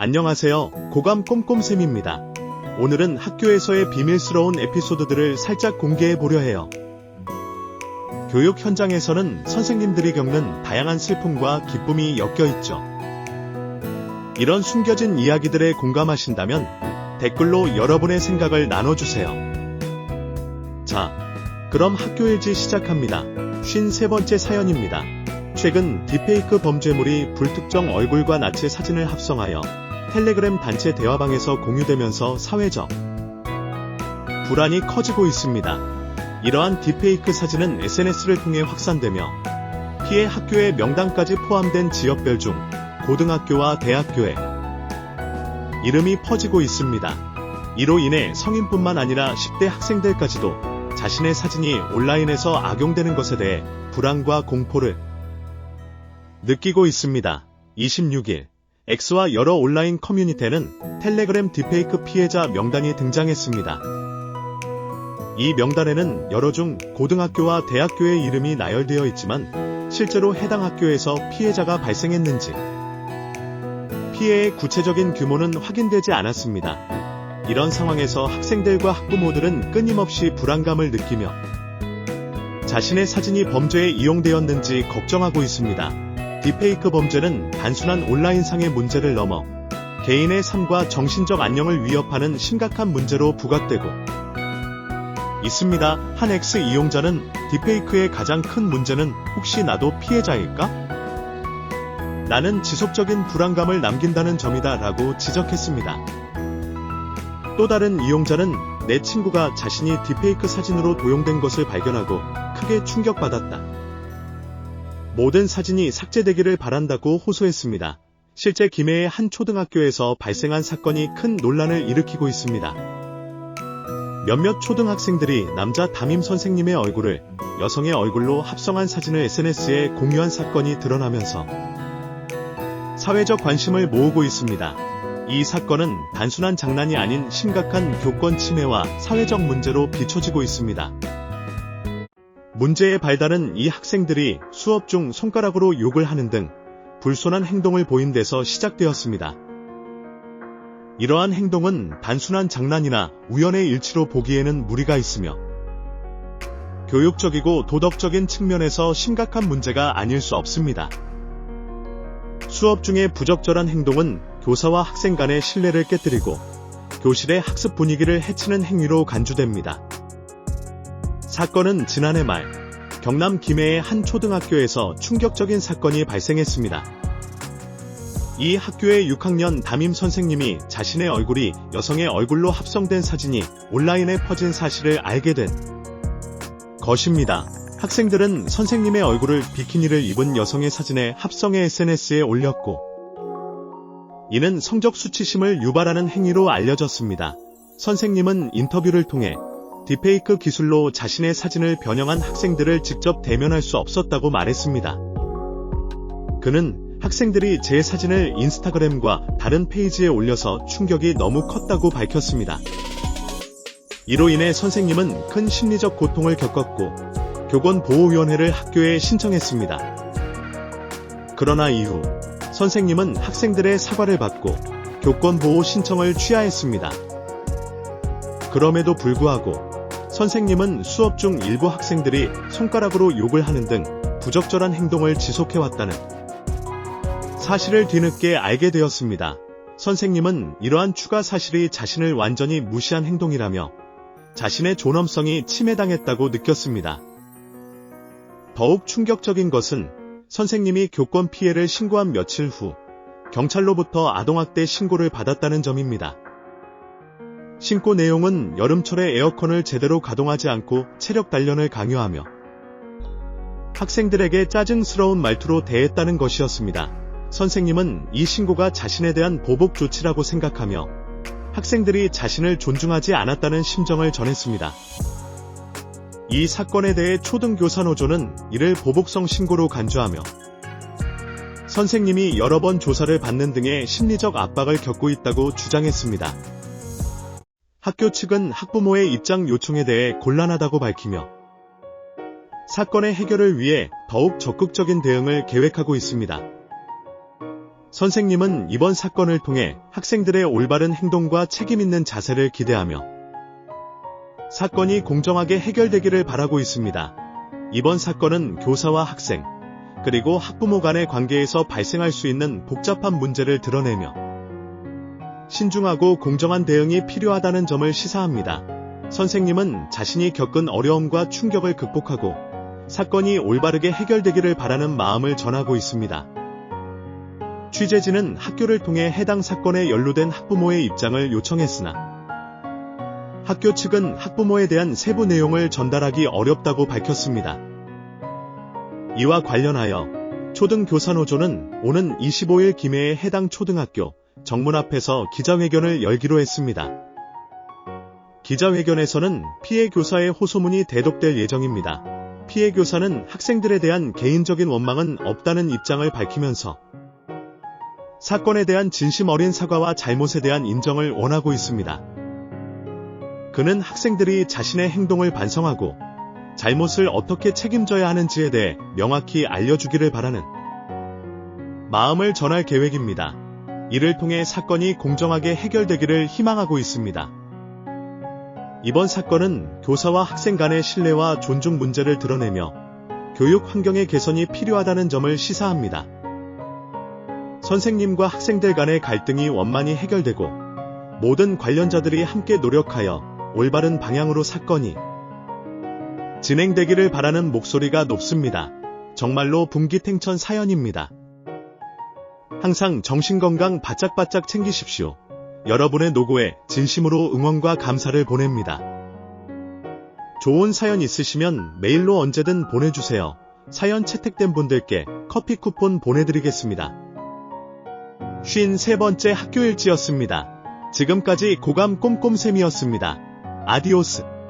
안녕하세요. 고감 꼼꼼쌤입니다. 오늘은 학교에서의 비밀스러운 에피소드들을 살짝 공개해 보려 해요. 교육 현장에서는 선생님들이 겪는 다양한 슬픔과 기쁨이 엮여 있죠. 이런 숨겨진 이야기들에 공감하신다면 댓글로 여러분의 생각을 나눠주세요. 자, 그럼 학교일지 시작합니다. 53번째 사연입니다. 최근 딥페이크 범죄물이 불특정 얼굴과 나체 사진을 합성하여 텔레그램 단체 대화방에서 공유되면서 사회적 불안이 커지고 있습니다. 이러한 딥페이크 사진은 SNS를 통해 확산되며 피해 학교의 명단까지 포함된 지역별 중 고등학교와 대학교에 이름이 퍼지고 있습니다. 이로 인해 성인뿐만 아니라 10대 학생들까지도 자신의 사진이 온라인에서 악용되는 것에 대해 불안과 공포를 느끼고 있습니다. 26일 X와 여러 온라인 커뮤니티에는 텔레그램 딥페이크 피해자 명단이 등장했습니다. 이 명단에는 여러 중 고등학교와 대학교의 이름이 나열되어 있지만 실제로 해당 학교에서 피해자가 발생했는지 피해의 구체적인 규모는 확인되지 않았습니다. 이런 상황에서 학생들과 학부모들은 끊임없이 불안감을 느끼며 자신의 사진이 범죄에 이용되었는지 걱정하고 있습니다. 딥페이크 범죄는 단순한 온라인상의 문제를 넘어 개인의 삶과 정신적 안녕을 위협하는 심각한 문제로 부각되고 있습니다. 한 X 이용자는 딥페이크의 가장 큰 문제는 혹시 나도 피해자일까? 나는 지속적인 불안감을 남긴다는 점이다 라고 지적했습니다. 또 다른 이용자는 내 친구가 자신이 딥페이크 사진으로 도용된 것을 발견하고 크게 충격받았다. 모든 사진이 삭제되기를 바란다고 호소했습니다. 실제 김해의 한 초등학교에서 발생한 사건이 큰 논란을 일으키고 있습니다. 몇몇 초등학생들이 남자 담임 선생님의 얼굴을 여성의 얼굴로 합성한 사진을 SNS에 공유한 사건이 드러나면서 사회적 관심을 모으고 있습니다. 이 사건은 단순한 장난이 아닌 심각한 교권 침해와 사회적 문제로 비춰지고 있습니다. 문제의 발단은 이 학생들이 수업 중 손가락으로 욕을 하는 등 불손한 행동을 보인 데서 시작되었습니다. 이러한 행동은 단순한 장난이나 우연의 일치로 보기에는 무리가 있으며 교육적이고 도덕적인 측면에서 심각한 문제가 아닐 수 없습니다. 수업 중의 부적절한 행동은 교사와 학생 간의 신뢰를 깨뜨리고 교실의 학습 분위기를 해치는 행위로 간주됩니다. 사건은 지난해 말 경남 김해의 한 초등학교에서 충격적인 사건이 발생했습니다. 이 학교의 6학년 담임 선생님이 자신의 얼굴이 여성의 얼굴로 합성된 사진이 온라인에 퍼진 사실을 알게 된 것입니다. 학생들은 선생님의 얼굴을 비키니를 입은 여성의 사진에 합성해 SNS에 올렸고 이는 성적 수치심을 유발하는 행위로 알려졌습니다. 선생님은 인터뷰를 통해 딥페이크 기술로 자신의 사진을 변형한 학생들을 직접 대면할 수 없었다고 말했습니다. 그는 학생들이 제 사진을 인스타그램과 다른 페이지에 올려서 충격이 너무 컸다고 밝혔습니다. 이로 인해 선생님은 큰 심리적 고통을 겪었고 교권보호위원회를 학교에 신청했습니다. 그러나 이후 선생님은 학생들의 사과를 받고 교권보호 신청을 취하했습니다. 그럼에도 불구하고 선생님은 수업 중 일부 학생들이 손가락으로 욕을 하는 등 부적절한 행동을 지속해왔다는 사실을 뒤늦게 알게 되었습니다. 선생님은 이러한 추가 사실이 자신을 완전히 무시한 행동이라며 자신의 존엄성이 침해당했다고 느꼈습니다. 더욱 충격적인 것은 선생님이 교권 피해를 신고한 며칠 후 경찰로부터 아동학대 신고를 받았다는 점입니다. 신고 내용은 여름철에 에어컨을 제대로 가동하지 않고 체력 단련을 강요하며 학생들에게 짜증스러운 말투로 대했다는 것이었습니다. 선생님은 이 신고가 자신에 대한 보복 조치라고 생각하며 학생들이 자신을 존중하지 않았다는 심정을 전했습니다. 이 사건에 대해 초등교사노조는 이를 보복성 신고로 간주하며 선생님이 여러 번 조사를 받는 등의 심리적 압박을 겪고 있다고 주장했습니다. 학교 측은 학부모의 입장 요청에 대해 곤란하다고 밝히며 사건의 해결을 위해 더욱 적극적인 대응을 계획하고 있습니다. 선생님은 이번 사건을 통해 학생들의 올바른 행동과 책임 있는 자세를 기대하며 사건이 공정하게 해결되기를 바라고 있습니다. 이번 사건은 교사와 학생, 그리고 학부모 간의 관계에서 발생할 수 있는 복잡한 문제를 드러내며 신중하고 공정한 대응이 필요하다는 점을 시사합니다. 선생님은 자신이 겪은 어려움과 충격을 극복하고 사건이 올바르게 해결되기를 바라는 마음을 전하고 있습니다. 취재진은 학교를 통해 해당 사건에 연루된 학부모의 입장을 요청했으나 학교 측은 학부모에 대한 세부 내용을 전달하기 어렵다고 밝혔습니다. 이와 관련하여 초등교사노조는 오는 25일 김해의 해당 초등학교 정문 앞에서 기자회견을 열기로 했습니다. 기자회견에서는 피해 교사의 호소문이 대독될 예정입니다. 피해 교사는 학생들에 대한 개인적인 원망은 없다는 입장을 밝히면서 사건에 대한 진심 어린 사과와 잘못에 대한 인정을 원하고 있습니다. 그는 학생들이 자신의 행동을 반성하고 잘못을 어떻게 책임져야 하는지에 대해 명확히 알려주기를 바라는 마음을 전할 계획입니다. 이를 통해 사건이 공정하게 해결되기를 희망하고 있습니다. 이번 사건은 교사와 학생 간의 신뢰와 존중 문제를 드러내며 교육 환경의 개선이 필요하다는 점을 시사합니다. 선생님과 학생들 간의 갈등이 원만히 해결되고 모든 관련자들이 함께 노력하여 올바른 방향으로 사건이 진행되기를 바라는 목소리가 높습니다. 정말로 분기탱천 사연입니다. 항상 정신건강 바짝바짝 챙기십시오. 여러분의 노고에 진심으로 응원과 감사를 보냅니다. 좋은 사연 있으시면 메일로 언제든 보내주세요. 사연 채택된 분들께 커피 쿠폰 보내드리겠습니다. 53번째 학교일지였습니다. 지금까지 고감 꼼꼼쌤이었습니다. 아디오스.